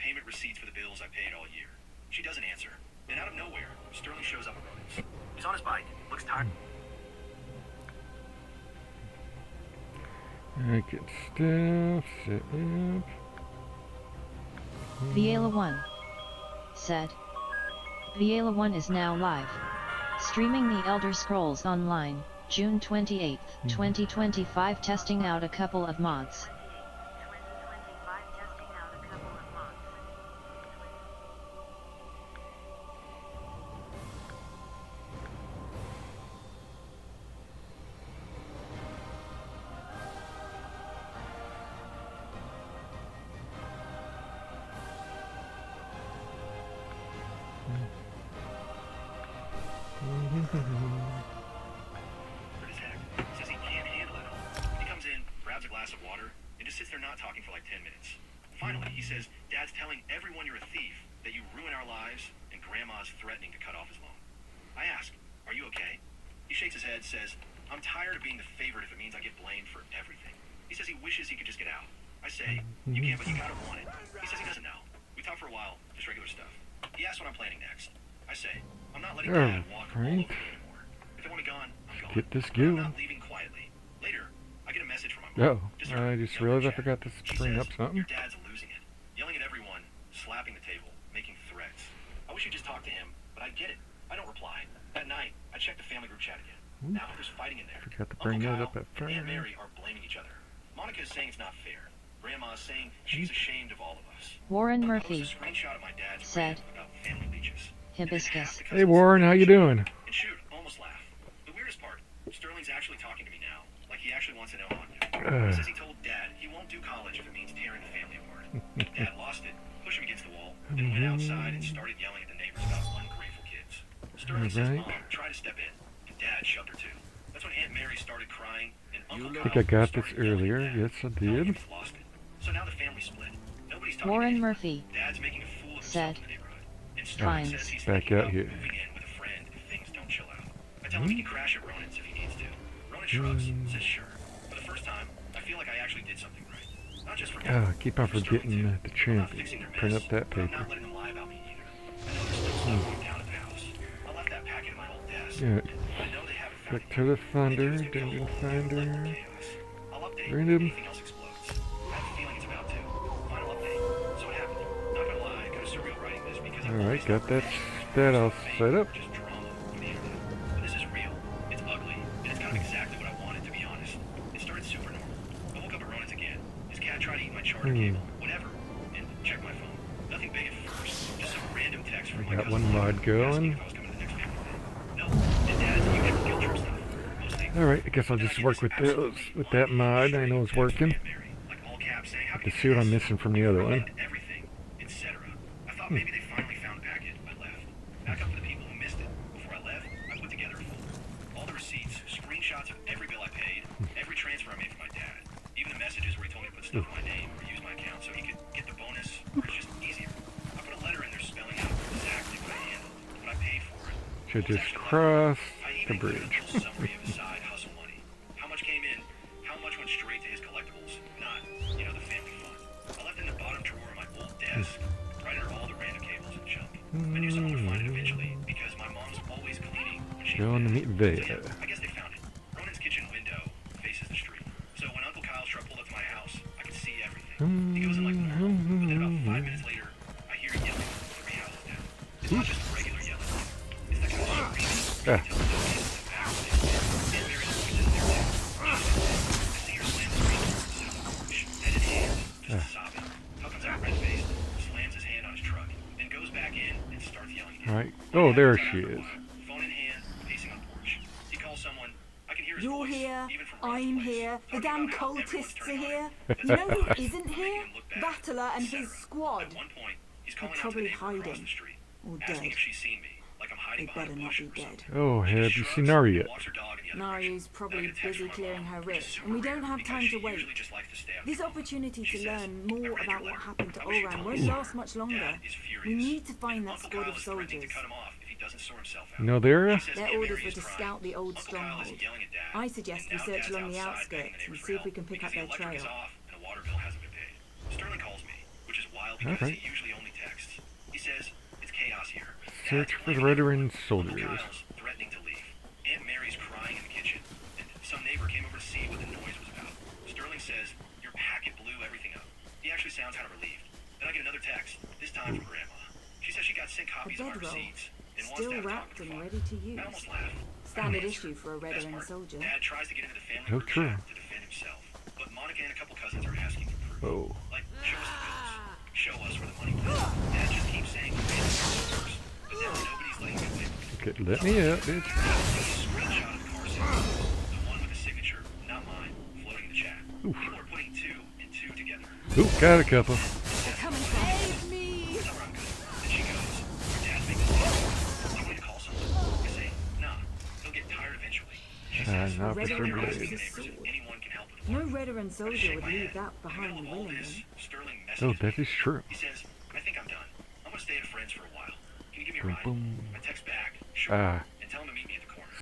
payment receipts for the bills I paid all year. She doesn't answer. And out of nowhere, Sterling shows up at Ronan's. He's on his bike, looks tired. I get stuff set up. Viela 1 said. Viela 1 is now live. Streaming The Elder Scrolls Online, June 28, 2025, testing out a couple of mods. Says he can't handle it all. He comes in, grabs a glass of water, and just sits there not talking for like 10 minutes. Finally, he says, Dad's telling everyone you're a thief, that you ruin our lives, and Grandma's threatening to cut off his loan. I ask, are you okay? He shakes his head, says, I'm tired of being the favorite if it means I get blamed for everything. He says he wishes he could just get out. I say, you can't, but you gotta want it. He says he doesn't know. We talk for a while, just regular stuff. He asks what I'm planning next. I say, I'm not letting Dad walk all over me anymore. If I want me gone, I'm gone. Get this I'm going. not leaving quietly. Later, I get a message from my mom. I just realized I forgot to bring up something. Your dad's losing it. Yelling at everyone, slapping the table, making threats. I wish you'd just talk to him, but I get it. I don't reply. That night, I checked the family group chat again. Now there's fighting in there. Forgot to bring that up at and Aunt first. Mary are blaming each other. Monica is saying it's not fair. Grandma's saying she's ashamed of all of us. Warren I Murphy post a screenshot of my dad's said. rant about family leeches. Hibiscus. Hey Warren, how you doing? And shoot, almost laugh. The weirdest part, Sterling's actually talking to me now. Like he actually wants to know how I'm doing. He says he told Dad he won't do college if it means tearing the family apart. Dad lost it, pushed him against the wall, then went outside and started yelling at the neighbors about ungrateful kids. Sterling says Mom tried to step in, and Dad shoved her too. That's when Aunt Mary started crying, and Uncle Kyle I think I got this started yelling earlier. at Dad. Yes, I Telling him did. he's lost it. So now the family's split. Nobody's talking to Warren anyone. Murphy Dad's making a fool of said. himself in the neighborhood. And Fine. Sterling says he's Back thinking out about here. moving in with a friend if things don't chill out. I tell him he can crash at Ronan's if he needs to. Ronan shrugs, says sure. For the first time, I feel like I actually did something right. Not just for Ah, keep on for Sterling, forgetting too. the I'm not champion. fixing their Print mess, up that but I'm paper. not letting them lie about me either. I know there's still stuff going down at the house. I left that packet in my old desk. Yeah. I know they haven't found Back it to the yet. Thunder, It's gonna be a Dungeon whole new level of Thunder. chaos. I'll update if Random. anything else explodes. I have a feeling it's about to. Final update. So what happened? Not gonna lie, kind of surreal writing this because I've Alright, always got thought that all fame set up. was just drama for the internet. But this is real. It's ugly, and it's kind of exactly what I wanted, to be honest. It started super normal. I woke up at Ronan's again. His cat tried to eat my charter cable, whatever, and checked my phone. Nothing big at first. Just some random text from my Got cousin one mod asking going. if I was coming to the next family thing. No. And Dad's you never guilt trip stuff. Most things. Alright, I guess I'll just work with those with that mod. I know it's working. To see what I'm missing from the other one. Everything, etc. I thought maybe they finally found a packet. I left. Back up for the people who missed it. Before I left, I put together a folder. All the receipts, screenshots of every bill I paid, every transfer I made for my dad. Even the messages where he told me to put stuff in my name or use my account so he could get the bonus, or it's just easier. I put a letter in there spelling out exactly what I handled, what I paid for it. Should what was just actually cross left. I the even included bridge. a little summary of his side hustle money. How much came in, how much went straight to his collectibles, not, the family fund. I left it in the bottom drawer of my old desk, right under all the random cables and junk. I knew someone would find it eventually, because my mom's always cleaning when she's Going to meet So Veda. yeah, I guess they found it. Ronan's kitchen window faces the street. So when Uncle Kyle's truck pulled up to my house, I could see everything. He goes in like normal, but then about 5 minutes later, I hear yelling from 3 houses down. It's not just regular yelling. It's that kind of screaming. Ah. Alright. Oh, there she is. Phone in hand, pacing on porch. He calls someone. I can hear his You're voice, here, even from around I'm the place, here, the talking damn about how everyone's cultists are turning on here. him. You know who That's isn't making here? him look bad, Battler and etc. his squad. At one point, he's They're calling out to the probably neighbor across hiding. the street, Or asking dead. if she's seen me, like I'm hiding They behind better a not bush be or dead. something. Oh, She have you shrugs seen Nari and yet? walks her dog in the other Nari's direction. probably Then I get a text busy from my clearing mom, her which is wrist, super and we don't rare have because time she to wait. usually just likes to stay out This of trouble. opportunity She to says, learn "I more read your about what letter. happened to I wish you Oran told won't me last sooner. much longer. Dad is We furious. need to find that Uncle squad Kyle of is threatening to soldiers. cut him off if he doesn't sort himself out. You know the area? She says Their Aunt orders Mary were is to crying. scout the old Uncle Kyle is stronghold. yelling at Dad, I suggest and we now search Dad's along the outside begging outskirts the neighbors and for see if help we can pick because up the their electric is trail. off and the water bill hasn't been paid. Sterling calls me, which is wild because Alright. he usually Search for the veteran Uncle soldiers. Kyle's threatening to leave. Aunt Mary's crying in the kitchen, and some neighbor came over to see what the noise was about. Sterling says, your packet blew everything up. He actually sounds kind of relieved. Then I get another text, this time from Grandma. She says she got sent A copies of my bedroll, receipts and wants to still have a talk wrapped with the and father. ready to use. I almost laugh. Standard issue for a veteran soldier. Dad tries to get into the family Oh, group true. chat to defend himself, but Monica and a couple cousins are asking for proof. Oh. Like, show us the bills. Show us where the money went. Dad just keeps saying the family first, but now nobody's letting me win. Okay, let me up, bitch. Screenshot of the car signal. The one with the signature, not mine, floating in the chat. Oof. People are putting two and two together. Ooh, got a couple. They're coming from save me! Tell her I'm good. Then she goes, your dad's making a deal. Do you want me to call someone? I say, nah. He'll get tired eventually. She says, Not for Veteran some versus blade. sword. anyone can help with the No work. veteran I soldier shake would my leave head. that In the behind middle of all willingly. this, Sterling Oh, messages that me. is true. He says, I think I'm done. I'm gonna stay at a friend's for a while. Can you give me a Boom, ride? boom. I text back, sure. Ah,